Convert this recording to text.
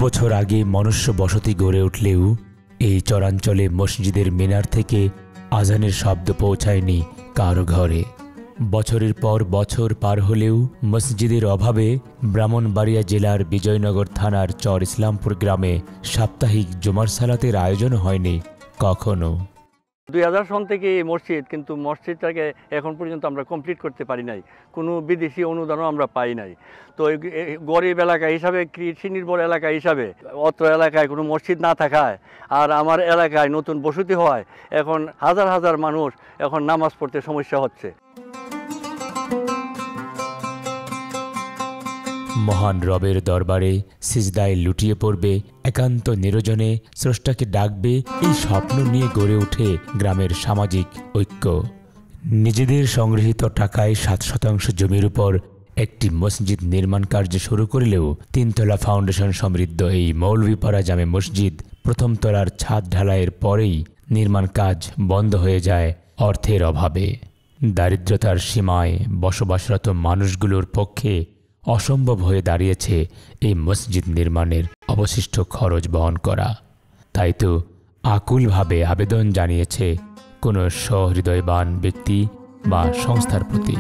বছর আগে মনুষ্য বসতি গড়ে উঠলেও এই চরাঞ্চলে মসজিদের মিনার থেকে আজানের শব্দ পৌঁছায়নি কারো ঘরে। বছরের পর বছর পার হলেও মসজিদের অভাবে ব্রাহ্মণবাড়িয়া জেলার বিজয়নগর থানার চর ইসলামপুর গ্রামে সাপ্তাহিক জুমার সালাতের আয়োজন হয়নি কখনো। 2000 সন থেকে এই মসজিদ, কিন্তু মসজিদটাকে এখন পর্যন্ত আমরা কমপ্লিট করতে পারি নাই। কোনো বিদেশি অনুদানও আমরা পাই নাই। তো গরিব এলাকা হিসাবে, কৃষি নির্ভর এলাকা হিসাবে অত্র এলাকায় কোনো মসজিদ না থাকায় আর আমার এলাকায় নতুন বসতি হওয়ায় এখন হাজার হাজার মানুষ এখন নামাজ পড়তে সমস্যা হচ্ছে। মহান রবের দরবারে সিজদায় লুটিয়ে পড়বে, একান্ত নিরজনে স্রষ্টাকে ডাকবে, এই স্বপ্ন নিয়ে গড়ে ওঠে গ্রামের সামাজিক ঐক্য। নিজেদের সংগৃহীত টাকায় 7% জমির উপর একটি মসজিদ নির্মাণ কার্য শুরু করলেও 3 তলা ফাউন্ডেশন সমৃদ্ধ এই মৌলভীপাড়া জামে মসজিদ প্রথম তলার ছাদ ঢালাইয়ের পরেই নির্মাণ কাজ বন্ধ হয়ে যায় অর্থের অভাবে। দারিদ্রতার সীমায় বসবাসরত মানুষগুলোর পক্ষে অসম্ভব হয়ে দাঁড়িয়েছে এই মসজিদ নির্মাণের অবশিষ্ট খরচ বহন করা। তাই তো আকুলভাবে আবেদন জানিয়েছে কোনো সহৃদয়বান ব্যক্তি বা সংস্থার প্রতি।